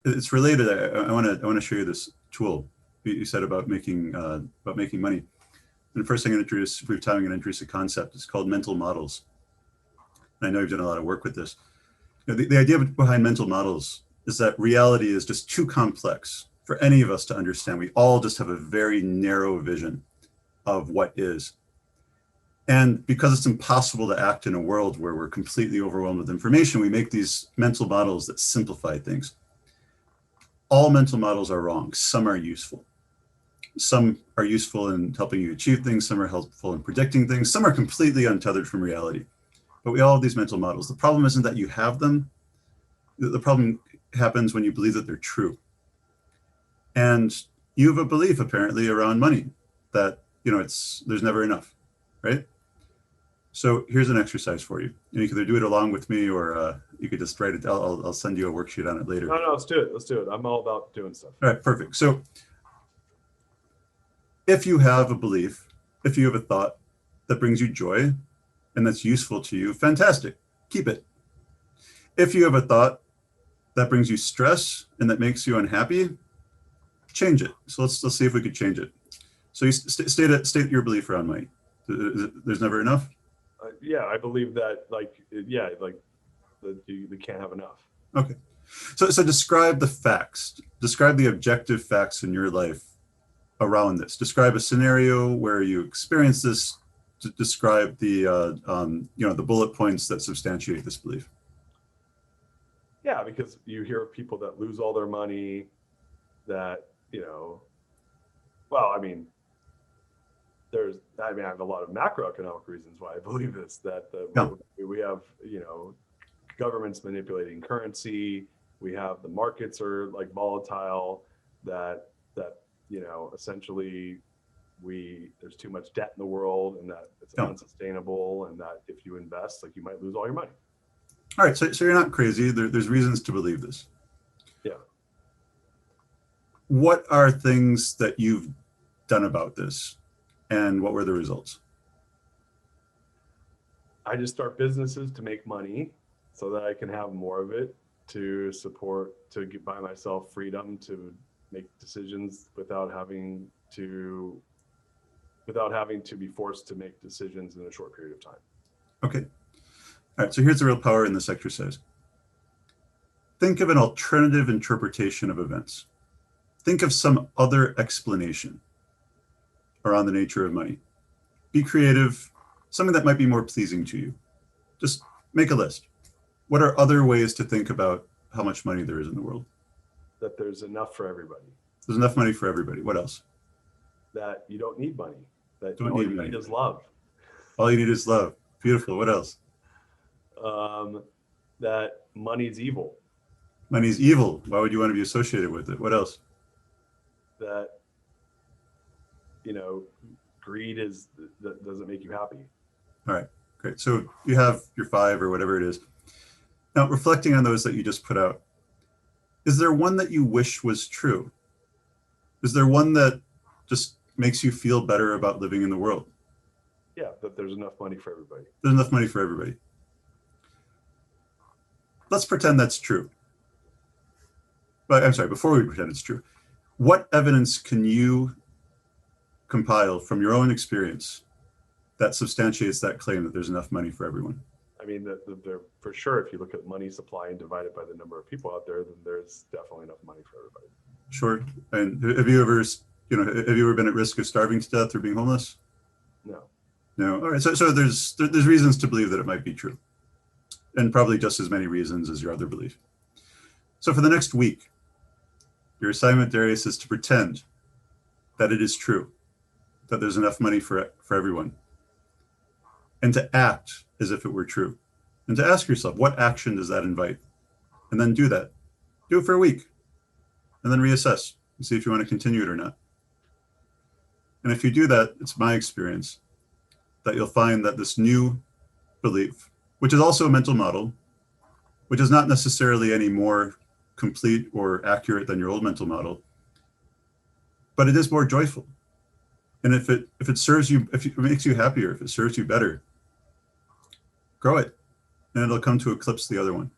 It's related. I want to show you this tool you said about making money. And the first thing I'm going to introduce, if we have time, I'm going to introduce a concept. It's called mental models. And I know you've done a lot of work with this. The idea behind mental models is that reality is just too complex for any of us to understand. We all just have a very narrow vision of what is. And because it's impossible to act in a world where we're completely overwhelmed with information, we make these mental models that simplify things. All mental models are wrong. Some are useful. Some are useful in helping you achieve things. Some are helpful in predicting things. Some are completely untethered from reality. But we all have these mental models. The problem isn't that you have them. The problem happens when you believe that they're true. And you have a belief, apparently, around money that, there's never enough, right? So here's an exercise for you. You can either do it along with me, or you could just write it. I'll send you a worksheet on it later. No, let's do it. Let's do it. I'm all about doing stuff. All right, perfect. So if you have a belief, if you have a thought that brings you joy and that's useful to you, fantastic, keep it. If you have a thought that brings you stress and that makes you unhappy, change it. So let's see if we could change it. So you state your belief around money. There's never enough? Yeah, I believe that, you can't have enough. Okay. So describe the facts. Describe the objective facts in your life around this. Describe a scenario where you experience this. To describe the the bullet points that substantiate this belief. Yeah, because you hear people that lose all their money, that I have a lot of macroeconomic reasons why I believe this, that we have, governments manipulating currency, we have the markets are like volatile, that essentially there's too much debt in the world, and that it's unsustainable, and that if you invest, you might lose all your money. All right, so you're not crazy. There's reasons to believe this. Yeah. What are things that you've done about this, and what were the results? I just start businesses to make money so that I can have more of it to buy myself freedom to make decisions without having to be forced to make decisions in a short period of time. Okay. All right, so here's the real power in this exercise. Think of an alternative interpretation of events. Think of some other explanation around the nature of money. Be creative, something that might be more pleasing to you. Just make a list. What are other ways to think about how much money there is in the world? That there's enough for everybody. There's enough money for everybody. What else? That you don't need money. That all you need is love. All you need is love. Beautiful. What else? That money's evil. Money's evil. Why would you want to be associated with it? What else? That, greed that doesn't make you happy. All right, great. So you have your 5 or whatever it is. Now, reflecting on those that you just put out, is there one that you wish was true? Is there one that just makes you feel better about living in the world? Yeah, that there's enough money for everybody. There's enough money for everybody. Let's pretend that's true. But I'm sorry, before we pretend it's true, what evidence can you compile from your own experience that substantiates that claim that there's enough money for everyone? I mean, for sure, if you look at money supply and divide it by the number of people out there, then there's definitely enough money for everybody. Sure. And have you ever been at risk of starving to death or being homeless? No. No. All right. So there's reasons to believe that it might be true, and probably just as many reasons as your other belief. So for the next week, your assignment, Darius, is to pretend that it is true, that there's enough money for everyone, and to act as if it were true, and to ask yourself, what action does that invite? And then do that. Do it for a week, and then reassess and see if you want to continue it or not. And if you do that, it's my experience that you'll find that this new belief, which is also a mental model, which is not necessarily any more complete or accurate than your old mental model, but it is more joyful. And if it serves you, if it makes you happier, if it serves you better, grow it, and it'll come to eclipse the other one.